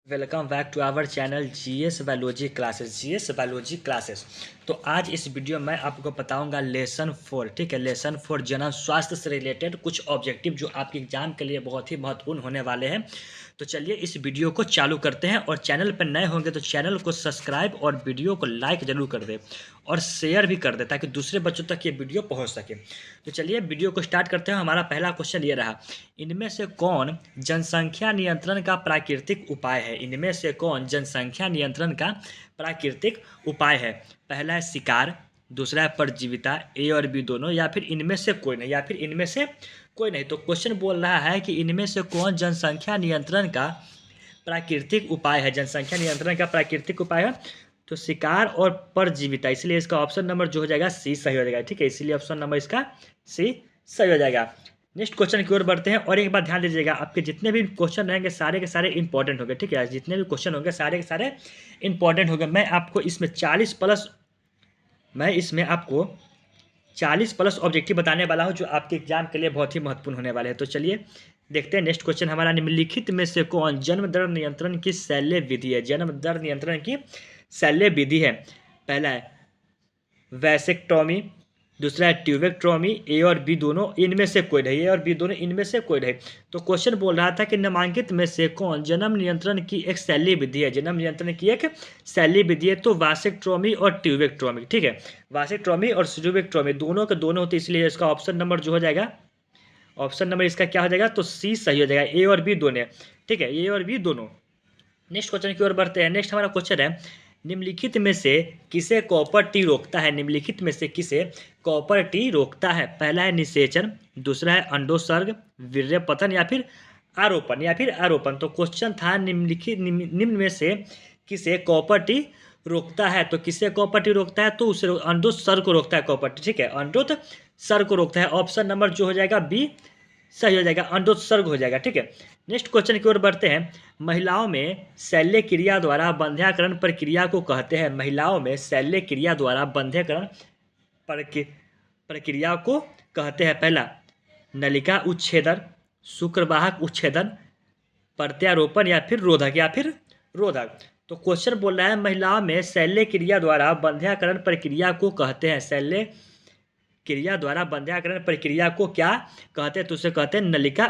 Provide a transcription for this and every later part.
Welcome back to our channel GS biology classes. तो आज इस वीडियो में आपको बताऊंगा लेसन 4। ठीक है, लेसन 4 जनरल स्वास्थ्य से रिलेटेड कुछ ऑब्जेक्टिव जो आपके एग्जाम के लिए बहुत ही महत्वपूर्ण होने वाले हैं। तो चलिए इस वीडियो को चालू करते हैं, और चैनल पर नए होंगे तो चैनल को सब्सक्राइब और वीडियो को लाइक जरूर कर दे और शेयर भी कर दे ताकि दूसरे बच्चों तक ये वीडियो पहुंच सके। तो चलिए वीडियो को स्टार्ट करते हैं। हमारा पहला क्वेश्चन ये रहा, इनमें से कौन जनसंख्या नियंत्रण का प्राकृतिक उपाय है? इनमें से कौन जनसंख्या नियंत्रण का प्राकृतिक उपाय है? पहला है शिकार, दूसरा है परजीविता, ए और बी दोनों, या फिर इनमें से कोई नहीं, या फिर इनमें से कोई नहीं। तो क्वेश्चन बोल रहा है कि इनमें से कौन जनसंख्या नियंत्रण का प्राकृतिक उपाय है? जनसंख्या नियंत्रण का प्राकृतिक उपाय है तो शिकार और परजीविता, इसलिए इसका ऑप्शन नंबर जो हो जाएगा सी सही हो जाएगा। ठीक है, इसीलिए ऑप्शन नंबर इसका सी सही हो जाएगा। नेक्स्ट क्वेश्चन की ओर बढ़ते हैं, और एक बात ध्यान दीजिएगा, आपके जितने भी क्वेश्चन रहेंगे सारे के सारे इंपॉर्टेंट होंगे। ठीक है, जितने भी क्वेश्चन होंगे सारे के सारे इंपॉर्टेंट होंगे। मैं आपको इसमें 40 प्लस ऑब्जेक्टिव बताने वाला हूं जो आपके एग्जाम के लिए बहुत ही महत्वपूर्ण होने वाले हैं। तो चलिए देखते हैं नेक्स्ट क्वेश्चन हमारा, निम्नलिखित में से कौन जन्म दर नियंत्रण की शल्य विधि है? जन्म दर नियंत्रण की शल्य विधि है। पहला है वैसेक्टोमी, दूसरा है ट्यूबेक्टोमी, ए और बी दोनों इनमें से कोई नहीं, ए और बी दोनों इनमें से कोई नहीं। तो क्वेश्चन बोल रहा था कि निम्नलिखित में से कौन जन्म नियंत्रण की एक शल्य विधि है? जन्म नियंत्रण की एक शल्य विधि है तो वासेक्टोमी और ट्यूबेक्टोमी। ठीक है, वासेक्टोमी और ट्यूबेक्टोमी दोनों के दोनों होते, इसलिए इसका ऑप्शन नंबर जो हो जाएगा, ऑप्शन नंबर इसका क्या हो जाएगा, तो सी सही हो जाएगा, ए और बी दोनों। ठीक है, ए और बी दोनों। नेक्स्ट क्वेश्चन की ओर बढ़ते हैं। नेक्स्ट हमारा क्वेश्चन है, निम्नलिखित में से किसे कॉपर टी रोकता है? निम्नलिखित में से किसे कॉपर टी रोकता है? पहला है निषेचन, दूसरा है अंडोत्सर्ग, वीर्यपतन, या फिर आरोपण। तो क्वेश्चन था निम्न में से किसे कॉपर टी रोकता है? तो किसे कॉपर टी रोकता है? तो उसे अंडोत्सर्ग को रोकता है कॉपर टी। ठीक है, अंडोत्सर्ग को रोकता है। ऑप्शन नंबर जो हो जाएगा बी सही हो जाएगा, अंडोत्सर्ग हो जाएगा। ठीक है, नेक्स्ट क्वेश्चन की ओर बढ़ते हैं। महिलाओं में शल्य क्रिया द्वारा बंध्याकरण प्रक्रिया को कहते हैं। महिलाओं में शल्य क्रिया द्वारा बंध्याकरण प्रक्रिया को कहते हैं। पहला नलिका उच्छेदन, शुक्रवाहक उच्छेदन, प्रत्यारोपण, या फिर रोधक। तो क्वेश्चन बोल रहा है महिलाओं में शल्य क्रिया द्वारा बंध्याकरण प्रक्रिया को कहते हैं। शल्य क्रिया द्वारा बंध्याकरण प्रक्रिया को क्या कहते हैं? तो उसे कहते हैं नलिका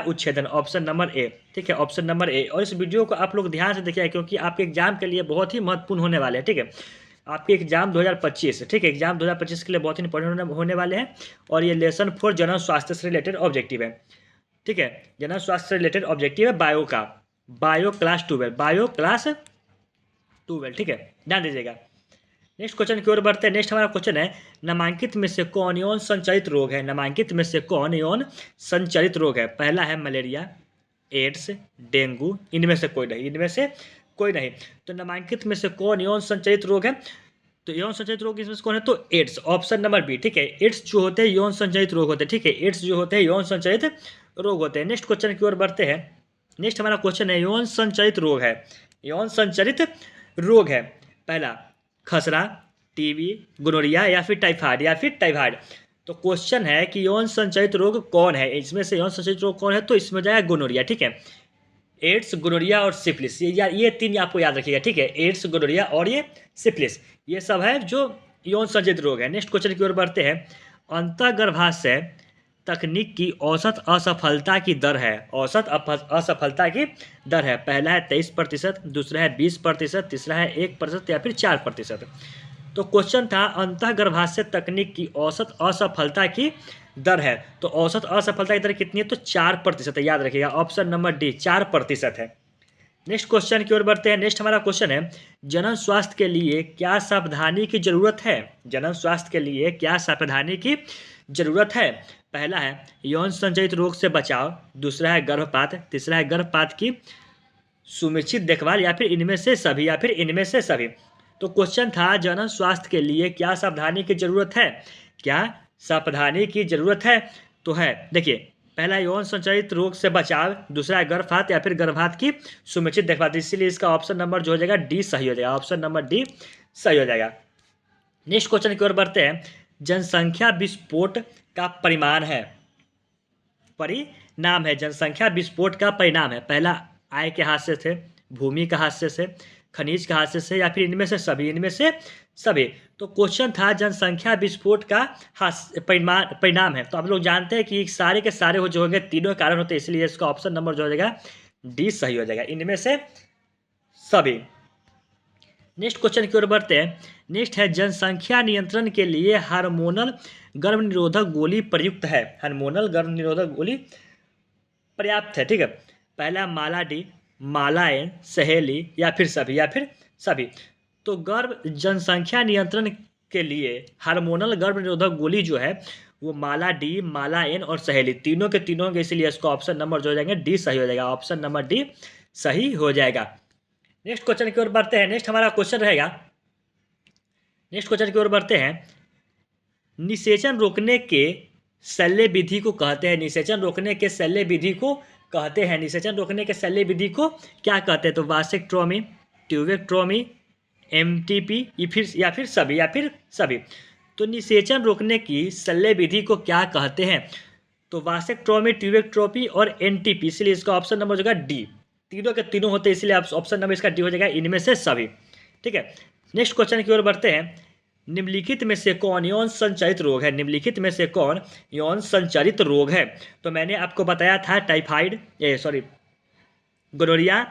उच्छेदन। Option number A. ठीक है, ऑप्शन नंबर ए। और इस वीडियो को आप लोग ध्यान से देखिए क्योंकि आपके एग्जाम के लिए बहुत ही महत्वपूर्ण होने वाले हैं। ठीक है, आपके एग्जाम 2025, ठीक है, एग्जाम 2025 के लिए बहुत ही इंपॉर्टेंट होने वाले हैं। और ये लेसन 4 जनरल स्वास्थ्य से रिलेटेड ऑब्जेक्टिव है। ठीक है, जनरल स्वास्थ्य से रिलेटेड ऑब्जेक्टिव है बायो क्लास 12। ठीक है, ध्यान दीजिएगा। नेक्स्ट क्वेश्चन की ओर बढ़ते हैं। नेक्स्ट हमारा क्वेश्चन है, निम्नलिखित में से कौन यौन संचारित रोग है? निम्नलिखित में से कौन यौन संचारित रोग है? पहला है मलेरिया, एड्स, डेंगू, इनमें से कोई नहीं। तो निम्नलिखित में से कौन यौन संचारित रोग है? तो यौन संचारित रोग इसमें से कौन है? तो एड्स, ऑप्शन नंबर बी। ठीक है, एड्स जो होते हैं यौन संचारित रोग होते हैं। ठीक है, एड्स जो होते हैं यौन संचारित रोग होते हैं। नेक्स्ट क्वेश्चन की ओर बढ़ते हैं। नेक्स्ट हमारा क्वेश्चन है, यौन संचारित रोग है। पहला खसरा, टीबी, गोनोरिया, या फिर टाइफाइड। तो क्वेश्चन है कि यौन संचारित रोग कौन है? इसमें से यौन संचारित रोग कौन है? तो इसमें जाएगा गोनोरिया। ठीक है, एड्स, गोनोरिया और सिफिलिस, ये तीन आपको याद रखिएगा। ठीक है, एड्स, गोनोरिया और ये सिफिलिस, ये सब है जो यौन संचारित रोग है। नेक्स्ट क्वेश्चन की ओर बढ़ते हैं। अंतःगर्भाशय तकनीक की औसत असफलता की दर है। औसत असफलता की दर है। पहला है 23%, दूसरा है 20%, तीसरा है 1%, या फिर 4%। तो क्वेश्चन था अंतःगर्भाशय तकनीक की औसत असफलता की दर है। तो औसत असफलता की दर कितनी है? तो 4% है, याद रखिएगा, ऑप्शन नंबर डी 4% है। नेक्स्ट क्वेश्चन की ओर बढ़ते हैं। नेक्स्ट हमारा क्वेश्चन है, जनन स्वास्थ्य के लिए क्या सावधानी की जरूरत है? जनन स्वास्थ्य के लिए क्या सावधानी की जरूरत है? पहला है यौन संचारित रोग से बचाव, दूसरा है गर्भपात, तीसरा है गर्भपात की सुनिश्चित देखभाल, या फिर इनमें से सभी। तो क्वेश्चन था जनन स्वास्थ्य के लिए क्या सावधानी की जरूरत है? क्या सावधानी की जरूरत है? तो है, देखिए, पहला यौन संचारित रोग से बचाव, दूसरा है गर्भपात या फिर गर्भपात की सुनिश्चित देखभाल। इसीलिए इसका ऑप्शन नंबर जो हो जाएगा डी सही हो जाएगा, ऑप्शन नंबर डी सही हो जाएगा। नेक्स्ट क्वेश्चन की ओर बढ़ते हैं। जनसंख्या विस्फोट का परिणाम है, जनसंख्या विस्फोट का परिणाम है। पहला आय के हादसे थे, भूमि का हास्य से, खनिज का हास्य से, या फिर इनमें से सभी, इनमें से सभी। तो क्वेश्चन था जनसंख्या विस्फोट का परिणाम है। तो आप लोग जानते हैं कि सारे के सारे जो होंगे तीनों कारण होते हैं, इसलिए इसका ऑप्शन नंबर जो हो जाएगा डी सही हो जाएगा, इनमें से सभी। नेक्स्ट क्वेश्चन की ओर बढ़ते हैं। नेक्स्ट है जनसंख्या नियंत्रण के लिए हार्मोनल गर्भ निरोधक गोली प्रयुक्त है। हार्मोनल गर्भ निरोधक गोली पर्याप्त है, ठीक है। पहला माला डी, माला एन, सहेली, या फिर सभी, या फिर सभी। तो गर्भ जनसंख्या नियंत्रण के लिए हार्मोनल गर्भ निरोधक गोली जो है वो माला डी, माला एन और सहेली तीनों के तीनों होंगे, इसलिए इसका ऑप्शन नंबर जो हो जाएंगे डी सही हो जाएगा, ऑप्शन नंबर डी सही हो जाएगा। नेक्स्ट क्वेश्चन की ओर बढ़ते हैं। नेक्स्ट हमारा क्वेश्चन रहेगा, नेक्स्ट क्वेश्चन की ओर बढ़ते हैं। निषेचन रोकने के शल्य विधि को कहते हैं, निषेचन रोकने के शल्य विधि को कहते हैं, निषेचन रोकने के शल्य विधि को क्या कहते हैं? तो वासेक्टोमी, ट्यूबेक्टोमी, एमटीपी, या फिर सभी, या फिर सभी। तो निषेचन रोकने की शल्य विधि को क्या कहते हैं? तो वासेक्टोमी, ट्यूबेक्टोमी और एनटीपी, इसलिए इसका ऑप्शन नंबर हो जाएगा डी। तीनों के तीनों होते हैं, इसलिए ऑप्शन नंबर इसका डी हो जाएगा, इनमें से सभी, ठीक है। नेक्स्ट क्वेश्चन की ओर बढ़ते हैं। निम्नलिखित में से कौन यौन संचारित रोग है? निम्नलिखित में से कौन यौन संचारित रोग है? तो मैंने आपको बताया था टाइफाइड, गोनोरिया,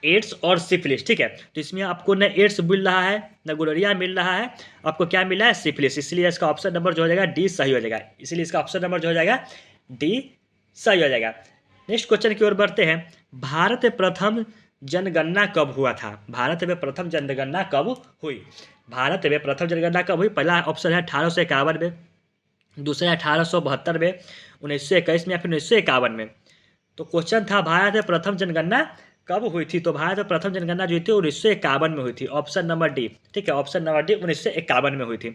एड्स और सिफिलिस, ठीक है। तो इसमें आपको न एड्स मिल रहा है, न गोनोरिया मिल रहा है, आपको क्या मिला है? सिफिलिस, इसलिए इसका ऑप्शन नंबर जो हो जाएगा डी सही हो जाएगा, इसलिए इसका ऑप्शन नंबर जो हो जाएगा डी सही हो जाएगा। नेक्स्ट क्वेश्चन की ओर बढ़ते हैं। भारत प्रथम जनगणना कब हुआ था? भारत में प्रथम जनगणना कब हुई? भारत में प्रथम जनगणना कब हुई? पहला ऑप्शन है 1851 में, दूसरा 1872 में, 1921 में, या फिर 1951 में। तो क्वेश्चन था भारत में प्रथम जनगणना कब हुई थी? तो भारत में प्रथम जनगणना जो हुई थी 1951 में हुई थी, ऑप्शन नंबर डी, ठीक है, ऑप्शन नंबर डी 1951 में हुई थी।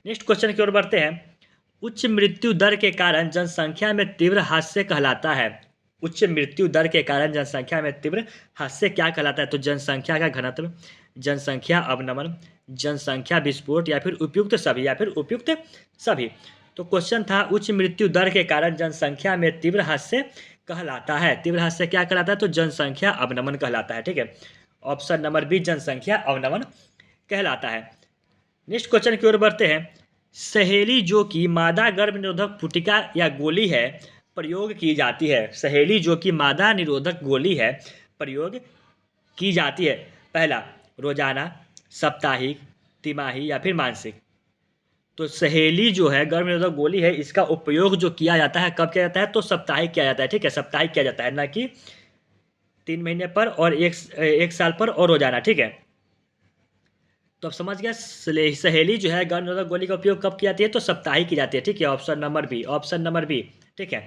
नेक्स्ट क्वेश्चन की ओर बढ़ते हैं। उच्च मृत्यु दर के कारण जनसंख्या में तीव्र हास्य कहलाता है। उच्च मृत्यु दर के कारण जनसंख्या में तीव्र हास्य क्या कहलाता है? तो जनसंख्या का घनत्व, जनसंख्या अवनमन, जनसंख्या विस्फोट, या फिर उपयुक्त सभी, या फिर उपयुक्त सभी। तो क्वेश्चन था उच्च मृत्यु दर के कारण जनसंख्या में तीव्र हास्य कहलाता है। तीव्र हास्य क्या कहलाता है? तो जनसंख्या अवनमन कहलाता है, ठीक है, ऑप्शन नंबर बी जनसंख्या अवनमन कहलाता है। नेक्स्ट क्वेश्चन की ओर बढ़ते हैं। सहेली जो कि मादा गर्भ निरोधक पुटिका या गोली है प्रयोग की जाती है। सहेली जो कि मादा निरोधक गोली है प्रयोग की जाती है। पहला रोजाना, साप्ताहिक, तिमाही, या फिर मासिक। तो सहेली जो है गर्भ निरोधक गोली है, इसका उपयोग जो किया जाता है कब किया जाता है? तो साप्ताहिक किया जाता है, ठीक है, साप्ताहिक किया जाता है, ना कि 3 महीने पर और एक साल पर और रोजाना, ठीक है। तो अब समझ गया, सहेली जो है गर्भ निरोधक गोली का उपयोग कब की जाती है? तो साप्ताहिक की जाती है, ठीक है, option number B, option number B, ठीक है।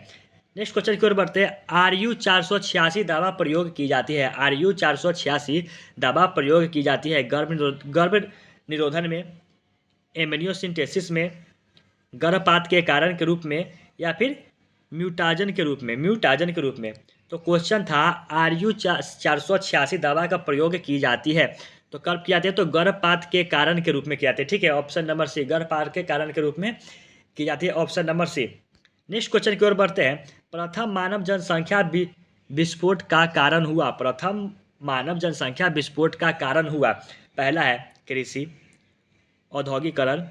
नेक्स्ट क्वेश्चन की ओर बढ़ते हैं। RU 486 दवा प्रयोग की जाती है। RU 486 दवा प्रयोग की जाती है गर्भ निरोधन में, एमनियोसिंथेसिस में, गर्भपात के कारण के रूप में, या फिर म्यूटाजन के रूप में, म्यूटाजन के रूप में। तो क्वेश्चन था RU 486 दवा का प्रयोग की जाती है तो कब किया जाती है? तो गर्भपात के कारण के रूप में किया जाता है, ठीक है, ऑप्शन नंबर सी, गर्भपात के कारण के रूप में की जाती है, option number C. Next question की ओर बढ़ते हैं। प्रथम मानव जनसंख्या विस्फोट का कारण हुआ। प्रथम मानव जनसंख्या विस्फोट का कारण हुआ। पहला है कृषि, औद्योगिकरण,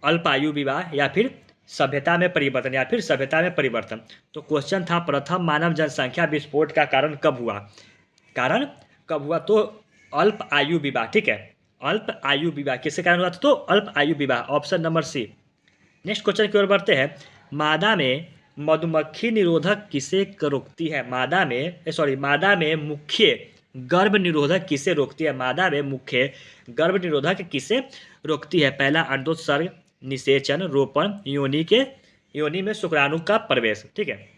अल्पायु विवाह, या फिर सभ्यता में परिवर्तन, या फिर सभ्यता में परिवर्तन। तो क्वेश्चन था प्रथम मानव जनसंख्या विस्फोट का कारण कब हुआ? कारण कब हुआ? तो अल्प आयु विवाह, ठीक है, अल्प आयु विवाह किसके कारण हुआ था? तो अल्प आयु विवाह, option number C. Next question की ओर बढ़ते हैं। मादा में मधुमक्खी निरोधक किसे रोकती है? मादा में मुख्य गर्भ निरोधक किसे रोकती है? मादा में मुख्य गर्भ निरोधक किसे रोकती है? पहला अंडोत्सर्ग, निषेचन, रोपण, योनि में शुक्राणु का प्रवेश, ठीक है।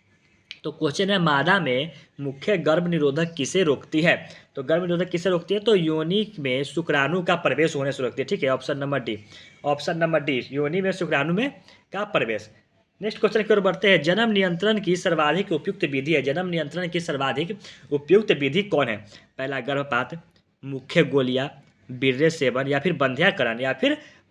तो क्वेश्चन है मादा में मुख्य गर्भ निरोधक किसे रोकती है? तो गर्भ निरोधक किसे रोकती है? तो योनि में शुक्राणु का प्रवेश होने से रोकती है, ठीक है, option number D, option number D, योनि में शुक्राणु में का प्रवेश। नेक्स्ट क्वेश्चन की ओर बढ़ते हैं। जन्म नियंत्रण की सर्वाधिक उपयुक्त विधि है। जन्म नियंत्रण की सर्वाधिक उपयुक्त विधि कौन है? पहला गर्भपात, मुख्य गोलियां, वीर्य सेवन, या फिर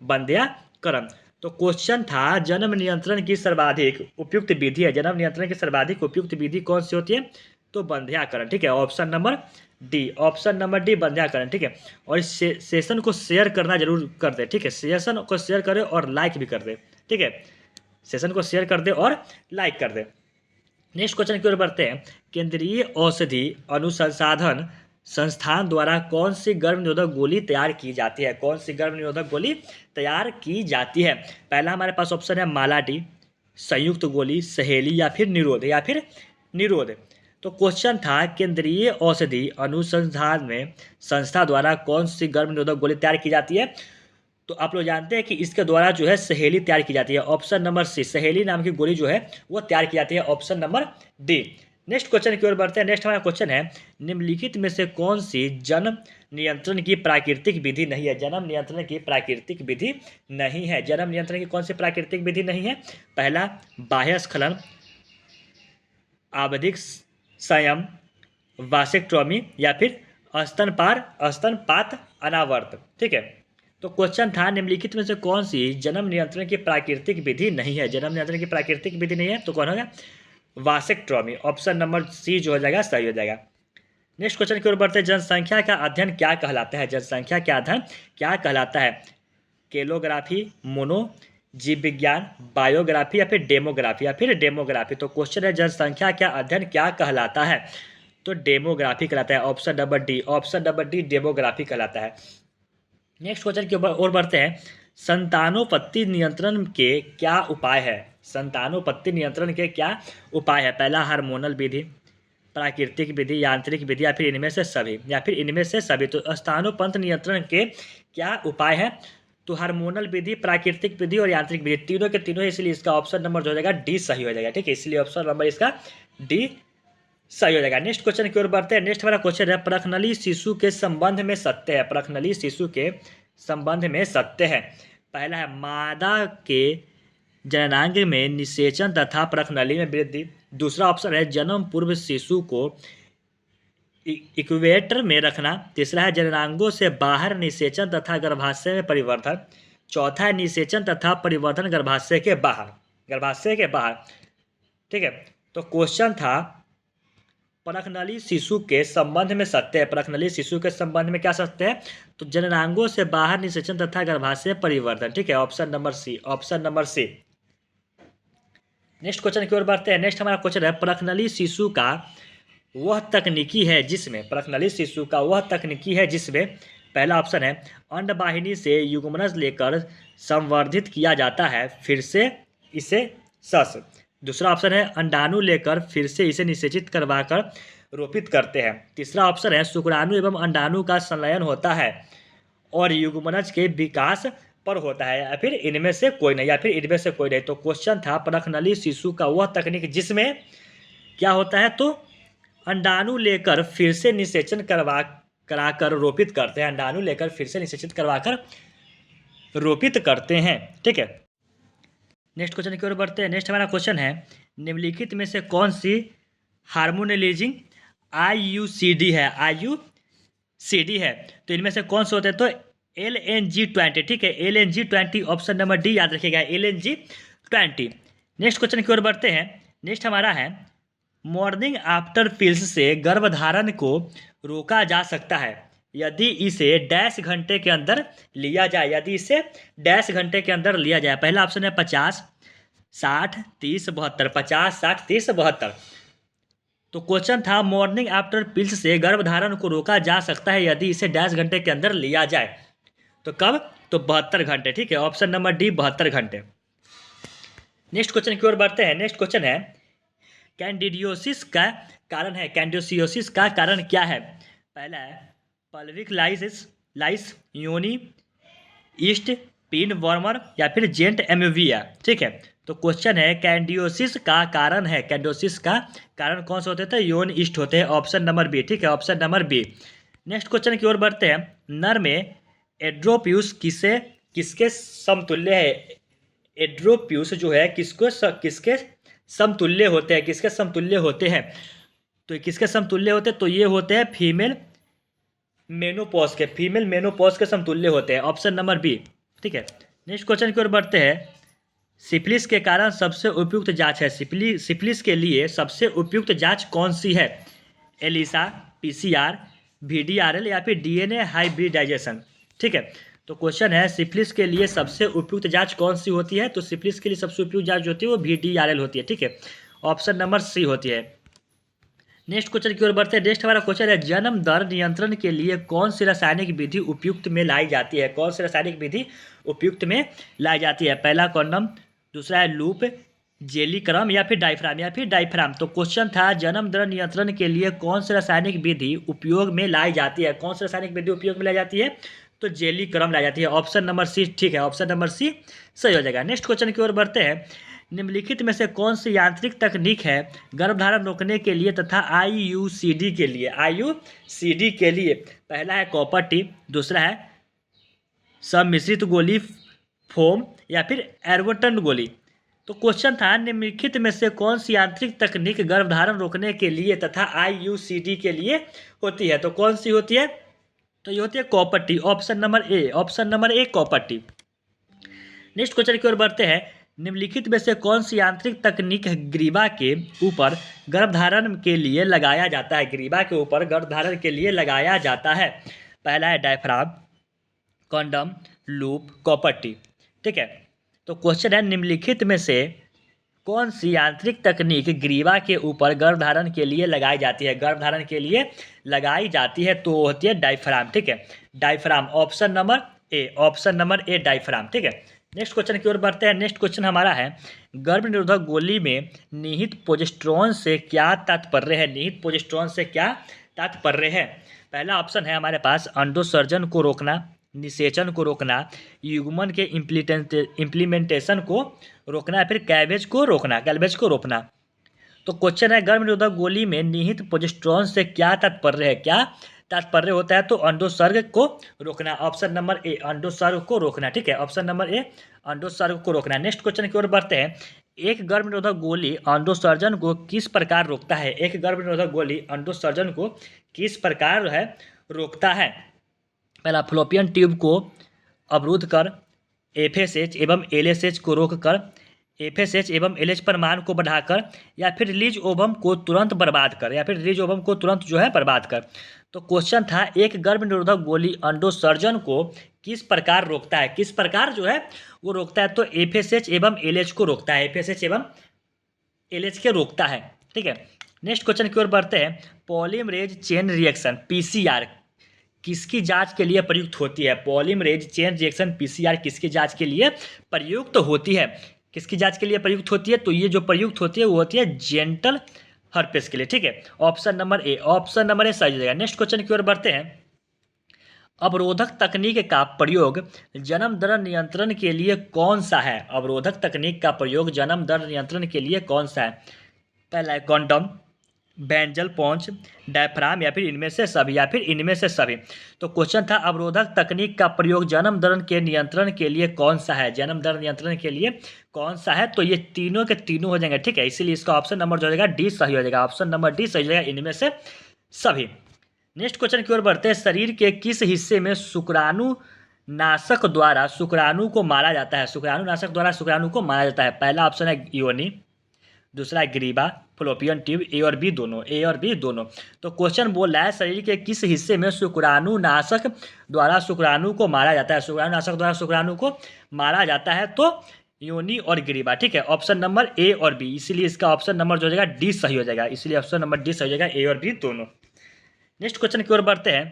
बंध्याकरण। तो क्वेश्चन था जन्म नियंत्रण की सर्वाधिक उपयुक्त विधि है। जन्म नियंत्रण की सर्वाधिक उपयुक्त विधि कौन सी होती है? तो बंध्याकरण, ठीक है, option number D, option number D बंध्या करें, ठीक है। और इस सेशन को शेयर करना जरूर कर दे, ठीक है, सेशन को शेयर करें और लाइक भी कर दे, ठीक है, सेशन को शेयर कर दे और लाइक कर दे। नेक्स्ट क्वेश्चन की ओर बढ़ते हैं। केंद्रीय औषधि अनुसंधान संस्थान द्वारा कौन सी गर्भ निरोधक गोली तैयार की जाती है? कौन सी गर्भ निरोधक गोली तैयार की जाती है? पहला हमारे पास ऑप्शन है मालाडी, संयुक्त गोली, सहेली या फिर निरोध। तो क्वेश्चन था केंद्रीय औषधि अनुसंधान में संस्था द्वारा कौन सी गर्भ निरोधक गोली तैयार की जाती है? तो आप लोग जानते हैं कि इसके द्वारा जो है सहेली तैयार की जाती है, ऑप्शन नंबर सी, सहेली नाम की गोली जो है वो तैयार की जाती है, option number D. Next question की ओर बढ़ते हैं। नेक्स्ट हमारा क्वेश्चन है निम्नलिखित में से कौन सी जन्म नियंत्रण की प्राकृतिक विधि नहीं है? जन्म नियंत्रण की प्राकृतिक विधि नहीं है। जन्म नियंत्रण की कौन सी प्राकृतिक विधि नहीं है? पहला बाह्य स्खलन, आवधिक संयम, वासेक्टोमी या फिर स्तनपात अनावर्त, ठीक है। तो क्वेश्चन था निम्नलिखित में से कौन सी जन्म नियंत्रण की प्राकृतिक विधि नहीं है? जन्म नियंत्रण की प्राकृतिक विधि नहीं है तो कौन होगा? वासेक्टोमी, ऑप्शन नंबर सी जो हो जाएगा सही हो जाएगा। नेक्स्ट क्वेश्चन की ओर बढ़ते हैं। जनसंख्या का अध्ययन क्या कहलाता है? जनसंख्या का अध्ययन क्या कहलाता है? केलोग्राफी, मोनो, जीव विज्ञान, बायोग्राफी या फिर डेमोग्राफी। तो क्वेश्चन है जनसंख्या का अध्ययन क्या कहलाता है? तो डेमोग्राफी कहलाता है, ऑप्शन नंबर डी डेमोग्राफी कहलाता है। नेक्स्ट क्वेश्चन की ओर बढ़ते हैं। संतानोपत्ति नियंत्रण के क्या उपाय है? संतानोपत्ति नियंत्रण के क्या उपाय है? पहला हार्मोनल विधि, प्राकृतिक विधि, यांत्रिक विधि या फिर इनमें से सभी। तो संतानोपंत नियंत्रण के क्या उपाय है? तो हार्मोनल विधि, प्राकृतिक विधि और यांत्रिक विधि, तीनों के तीनों, इसलिए इसका ऑप्शन नंबर जो हो जाएगा डी सही हो जाएगा, ठीक है, इसलिए ऑप्शन नंबर इसका डी सही हो जाएगा। नेक्स्ट क्वेश्चन की ओर बढ़ते हैं। नेक्स्ट हमारा क्वेश्चन है प्रखनली शिशु के संबंध में सत्य है? प्रखनली शिशु के संबंध में सत्य है। पहला है मादा के जननांग में निषेचन तथा प्रखनली में वृद्धि। दूसरा ऑप्शन है जन्म पूर्व शिशु को इक्वेटर में रखना। तीसरा है जननांगों से बाहर निषेचन तथा गर्भाशय में परिवर्तन। चौथा है निषेचन तथा परिवर्तन गर्भाशय के बाहर, ठीक है। तो क्वेश्चन था प्रखनली शिशु के संबंध में सत्य है। प्रखनली शिशु के संबंध में क्या सत्य है? तो जननांगों से बाहर निषेचन तथा गर्भाशय परिवर्तन, ठीक है, option number C. Next question की ओर बढ़ते हैं। नेक्स्ट हमारा क्वेश्चन है प्रखनली शिशु का वह तकनीकी है जिसमें पहला ऑप्शन है अंडवाहिनी से युग्मनज लेकर संवर्धित किया जाता है, फिर से इसे सस। दूसरा ऑप्शन है अंडाणु लेकर फिर से इसे निषेचित करवाकर रोपित करते हैं। तीसरा ऑप्शन है शुक्राणु एवं अंडाणु का संलयन होता है और युग्मनज के विकास पर होता है, या फिर इनमें से कोई नहीं। तो क्वेश्चन था प्रखनली शिशु का वह तकनीक जिसमें क्या होता है? तो अंडाणु लेकर फिर से निषेचन कराकर रोपित करते हैं, अंडाणु लेकर फिर से निषेचित करवाकर रोपित करते हैं, ठीक है। नेक्स्ट क्वेश्चन की ओर बढ़ते हैं। नेक्स्ट हमारा क्वेश्चन है निम्नलिखित में से कौन सी हार्मोनिलाइजिंग IUCD है? तो इनमें से कौन से होते हैं? तो LNG20, ठीक है, LNG20, ऑप्शन नंबर डी याद रखिएगा, LNG20। नेक्स्ट क्वेश्चन की ओर बढ़ते हैं। नेक्स्ट हमारा है मॉर्निंग आफ्टर पिल्स से गर्भधारण को रोका जा सकता है यदि इसे डैश घंटे के अंदर लिया जाए, पहला ऑप्शन है 50, 60, 30, 72, 50, 60, 30, 72। तो क्वेश्चन था मॉर्निंग आफ्टर पिल्स से गर्भधारण को रोका जा सकता है यदि इसे डैश घंटे के अंदर लिया जाए, तो कब? तो 72 घंटे, ठीक है, ऑप्शन नंबर डी 72 घंटे। नेक्स्ट क्वेश्चन की ओर बढ़ते हैं। नेक्स्ट क्वेश्चन है कैंडिडियोसिस का कारण क्या है? पहला है पल्विक लाइस, योनी, ईस्ट, पिन वर्मर या फिर जेंट एम्यूविया, ठीक है। तो क्वेश्चन है कैंडिडियोसिस का कारण कौन से होते थे? योन ईस्ट होते हैं, ऑप्शन नंबर बी, ठीक है, option number B. Next question की ओर बढ़ते हैं। नर में एड्रोप्यूस किसके समतुल्य है? एड्रोप्यूस जो है किसके समतुल्य होते हैं? तो किसके समतुल्य होते हैं? तो ये होते हैं फीमेल मेनोपॉज के समतुल्य होते हैं, ऑप्शन नंबर बी, ठीक है। नेक्स्ट क्वेश्चन की ओर बढ़ते हैं। सिफिलिस के कारण सबसे उपयुक्त जांच है, सिफिलिस के लिए सबसे उपयुक्त जांच कौन सी है? एलिसा, PCR, VDRL या फिर DNA हाइब्रिडाइजेशन। ठीक है, तो क्वेश्चन है सिफिलिस के लिए सबसे उपयुक्त जांच कौन सी होती है? तो सिफिलिस के लिए सबसे उपयुक्त जांच जो होती है वो VDRL होती है। ठीक है, ऑप्शन नंबर सी होती है। नेक्स्ट क्वेश्चन की ओर बढ़ते हैं। नेक्स्ट हमारा क्वेश्चन है जन्म दर नियंत्रण के लिए कौन सी रासायनिक विधि उपयुक्त में लाई जाती है? कौन सी रासायनिक विधि उपयुक्त में लाई जाती है? पहला कॉन्डम, दूसरा है लूप, जेलीक्रम या फिर डाइफ्राम। तो क्वेश्चन था जन्म दर नियंत्रण के लिए कौन सी रासायनिक विधि उपयोग में लाई जाती है? कौन सी रासायनिक विधि उपयोग में लाई जाती है? तो जेलीक्रम लाई जाती है। ऑप्शन नंबर सी ठीक है, ऑप्शन नंबर सी सही हो जाएगा। नेक्स्ट क्वेश्चन की ओर बढ़ते हैं। निम्नलिखित में से कौन सी यांत्रिक तकनीक है गर्भधारण रोकने के लिए तथा आईयूसीडी के लिए? आईयूसीडी के लिए पहला है कॉपर टी, दूसरा है सम्मिश्रित गोली फोम या फिर एर्गोटन गोली। तो क्वेश्चन था निम्नलिखित में से कौन सी यांत्रिक तकनीक गर्भधारण रोकने के लिए तथा आईयूसीडी के लिए होती है? तो कौन सी होती है? तो ये होती है copper T. Option number A, option number A copper T. Next question की ओर बढ़ते हैं। निम्नलिखित में से कौन सी यांत्रिक तकनीक ग्रीवा के ऊपर गर्भधारण के लिए लगाया जाता है? ग्रीवा के ऊपर गर्भधारण के लिए लगाया जाता है। पहला है diaphragm, condom, loop, copper T. ठीक है, तो क्वेश्चन है निम्नलिखित में से कौन सी यांत्रिक तकनीक ग्रीवा के ऊपर गर्भधारण के लिए लगाई जाती है? गर्भधारण के लिए लगाई जाती है तो होती है डायफ्राम। ठीक है, diaphragm. Option number A, option number A diaphragm. ठीक है, नेक्स्ट क्वेश्चन की ओर बढ़ते हैं। नेक्स्ट क्वेश्चन हमारा है गर्भ निरोधक गोली में निहित प्रोजेस्टेरोन से क्या तात्पर्य है? निहित प्रोजेस्टेरोन से क्या तात्पर्य है? पहला ऑप्शन है हमारे पास अंडोसर्जन को रोकना, निषेचन को रोकना, युग्मन के इम्प्लीमेंटेशन को रोकना या फिर कैल्वेज को रोकना। तो क्वेश्चन है गर्भ निरोधक गोली में निहित प्रोजेस्टेरोन से क्या तात्पर्य है? क्या तात्पर्य होता है? तो अंडोसर्ग को रोकना। ऑप्शन नंबर ए, अंडोसर्ग को रोकना। ठीक है, ऑप्शन नंबर ए अंडोसर्ग को रोकना। नेक्स्ट क्वेश्चन की ओर बढ़ते हैं। एक गर्भ निरोधक गोली अंडोसर्जन को किस प्रकार रोकता है? एक गर्भ निरोधक गोली अंडोसर्जन को किस प्रकार है रोकता है? पहला फ्लोपियन ट्यूब को अवरुद्ध कर, एफएसएच एवं एलएसएच को रोककर, एफएसएच एवं एलएच परमाणु को बढ़ाकर या फिर रिलीज ओवम को तुरंत बर्बाद कर, या फिर रिलीज ओवम को तुरंत जो है बर्बाद कर। तो क्वेश्चन था एक गर्भ निरोधक गोली अंडोसर्जन को किस प्रकार रोकता है? किस प्रकार जो है वो रोकता है? तो एफएसएच एवं एलएच को रोकता है, एफएसएच एवं एलएच के रोकता है। ठीक है, नेक्स्ट क्वेश्चन की ओर बढ़ते हैं। पॉलीमरेज चेन रिएक्शन पीसीआर किसकी जांच के लिए प्रयुक्त होती है? पॉलीमरेज चेन रिएक्शन पीसीआर किसकी जांच के लिए प्रयुक्त होती है? किसकी जांच के लिए प्रयुक्त होती है? तो ये जो प्रयुक्त होती है वो होती है जेंटल हर्पेस के लिए। ठीक है, option number A, option number A सही हो जाएगा। नेक्स्ट क्वेश्चन की ओर बढ़ते हैं। अवरोधक तकनीक का प्रयोग जन्म दर नियंत्रण के लिए कौन सा है? अवरोधक तकनीक का प्रयोग जन्म दर नियंत्रण के लिए कौन सा है? पहला है कॉन्डम, बेंजल पॉन्च, डायफ्राम या फिर इनमें से सभी, या फिर इनमें से सभी। तो क्वेश्चन था अवरोधक तकनीक का प्रयोग जन्म दर के नियंत्रण के लिए कौन सा है? जन्म दर नियंत्रण के लिए कौन सा है? तो ये तीनों के तीनों हो जाएंगे। ठीक है, इसीलिए इसका ऑप्शन नंबर जो हो जाएगा डी सही हो जाएगा। ऑप्शन नंबर डी सही हो जाएगा, इनमें से सभी। नेक्स्ट क्वेश्चन की ओर बढ़ते हैं। शरीर के किस हिस्से में शुक्राणु नाशक द्वारा शुक्राणु को मारा जाता है? शुक्राणु नाशक द्वारा शुक्राणु को मारा जाता है। पहला ऑप्शन है योनि, दूसरा है ग्रीवा, फ्लोपियन ट्यूब, ए और बी दोनों, ए और बी दोनों। तो क्वेश्चन बोल रहा है शरीर के किस हिस्से में शुक्राणु नाशक द्वारा शुक्राणु को मारा जाता है? शुक्राणु नाशक द्वारा शुक्राणु को मारा जाता है तो योनि और ग्रीवा। ठीक है, ऑप्शन नंबर ए और बी, इसीलिए इसका ऑप्शन नंबर जो हो जाएगा डी सही हो जाएगा। इसलिए ऑप्शन नंबर डी सही हो जाएगा, ए और बी दोनों। नेक्स्ट क्वेश्चन की ओर बढ़ते हैं।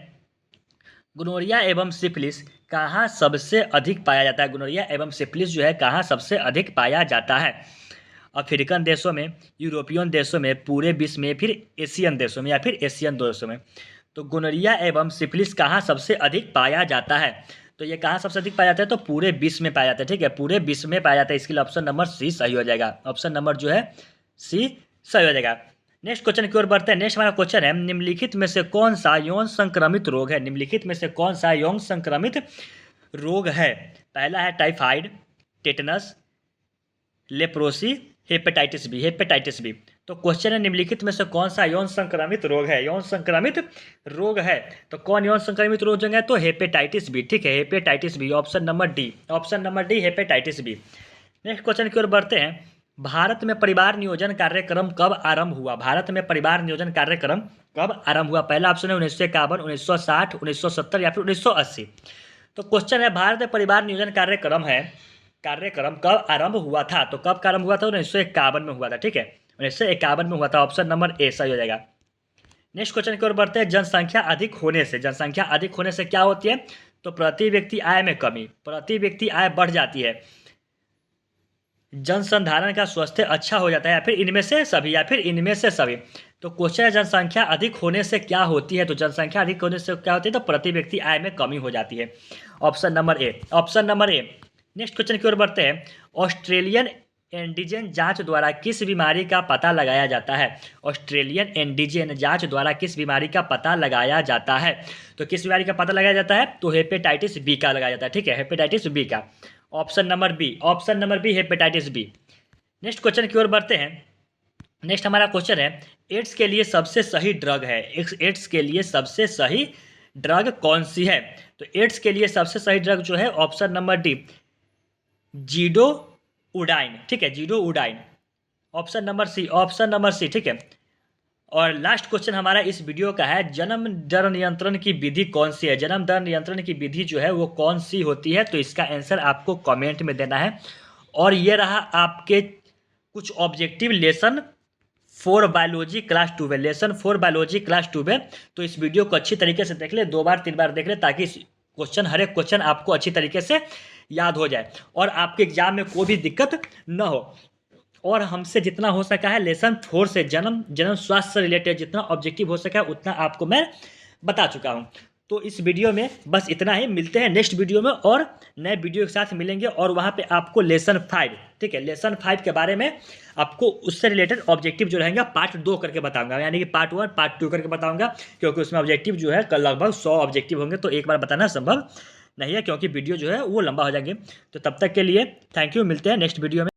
गोनोरिया एवं सिफिलिस कहाँ सबसे अधिक पाया जाता है? गोनोरिया एवं सिफिलिस जो है कहाँ सबसे अधिक पाया जाता है? अफ्रीकन देशों में, यूरोपियन देशों में, पूरे विश्व में, फिर एशियन देशों में या फिर एशियन देशों में। तो गोनोरिया एवं सिफिलिस कहाँ सबसे अधिक पाया जाता है? तो ये कहाँ सबसे अधिक पाया जाता है? तो पूरे विश्व में पाया जाता है। ठीक है, पूरे विश्व में पाया जाता है, इसके लिए ऑप्शन नंबर सी सही हो जाएगा। ऑप्शन नंबर जो है सी सही हो जाएगा। नेक्स्ट क्वेश्चन की ओर बढ़ते हैं। नेक्स्ट हमारा क्वेश्चन है निम्नलिखित में से कौन सा यौन संक्रमित रोग है? निम्नलिखित में से कौन सा यौन संक्रमित रोग है? पहला है typhoid, tetanus, leprosy, hepatitis B, hepatitis B. तो क्वेश्चन है निम्नलिखित में से कौन सा यौन संक्रमित रोग है? यौन संक्रमित रोग है तो कौन यौन संक्रमित रोग है? तो हेपेटाइटिस बी। ठीक है, hepatitis B, option number D, option number D hepatitis B. Next question की ओर बढ़ते हैं। भारत में परिवार नियोजन कार्यक्रम कब आरंभ हुआ? भारत में परिवार नियोजन कार्यक्रम कब आरंभ हुआ? पहला ऑप्शन है 1951, 1960, 1970 या फिर 1980। तो क्वेश्चन है भारत में परिवार नियोजन कार्यक्रम कब आरंभ हुआ था? तो कब आरंभ हुआ था? 1951 में हुआ था, ठीक है, 1951 में हुआ था। ऑप्शन नंबर ए सही हो जाएगा। नेक्स्ट क्वेश्चन की ओर बढ़ते हैं। जनसंख्या अधिक होने से क्या होती है? तो प्रति व्यक्ति आय में कमी, प्रति व्यक्ति आय बढ़ जाती है, जन संधारण का स्वास्थ्य अच्छा हो जाता है, या फिर इनमें से सभी। तो क्वेश्चन है जनसंख्या अधिक होने से क्या होती है? तो जनसंख्या अधिक होने से क्या होती है? तो प्रति व्यक्ति आय में कमी हो जाती है। Option number A. Next question की ओर बढ़ते हैं। ऑस्ट्रेलियन एंटीजन जांच द्वारा किस बीमारी का पता लगाया जाता है? ऑस्ट्रेलियन एंटीजन जांच द्वारा किस बीमारी का पता लगाया जाता है? तो किस बीमारी का पता लगाया जाता है? तो हेपेटाइटिस बी का लगाया जाता है, ठीक है, हेपेटाइटिस बी का। Option number B hepatitis B. Next question की ओर बढ़ते हैं। नेक्स्ट हमारा क्वेश्चन है एड्स के लिए सबसे सही ड्रग है, एड्स के लिए सबसे सही ड्रग कौन सी है? तो एड्स के लिए सबसे सही ड्रग जो है ऑप्शन नंबर डी, जीडोउडाइन, ठीक है, जीडोउडाइन। ऑप्शन नंबर सी, ठीक है। और लास्ट क्वेश्चन हमारा इस वीडियो का है जन्म दर नियंत्रण की विधि कौन सी है? जन्म दर नियंत्रण की विधि जो है वो कौन सी होती है? तो इसका आंसर आपको कमेंट में देना है। और ये रहा आपके कुछ ऑब्जेक्टिव लेसन 4 बायोलॉजी क्लास 2 है। तो इस वीडियो को अच्छी तरीके से देख ले, 2 बार 3 बार देख ले, ताकि हर एक क्वेश्चन आपको अच्छी तरीके से याद हो जाए और आपके एग्जाम में कोई भी दिक्कत न हो। और हमसे जितना हो सका है लेसन 4 से जन्म स्वास्थ्य से रिलेटेड जितना ऑब्जेक्टिव हो सका है उतना आपको मैं बता चुका हूँ। तो इस वीडियो में बस इतना ही। मिलते हैं नेक्स्ट वीडियो में और नए वीडियो के साथ मिलेंगे, और वहाँ पे आपको लेसन 5, ठीक है, लेसन 5 के बारे में आपको उससे रिलेटेड ऑब्जेक्टिव जो रहेंगे पार्ट 2 करके बताऊंगा, यानी कि पार्ट 1 पार्ट 2 करके बताऊंगा, क्योंकि उसमें ऑब्जेक्टिव जो है कल लगभग 100 ऑब्जेक्टिव होंगे, तो एक बार बताना संभव नहीं है, क्योंकि वीडियो जो है वो लंबा हो जाएंगे। तो तब तक के लिए थैंक यू, मिलते हैं नेक्स्ट वीडियो में।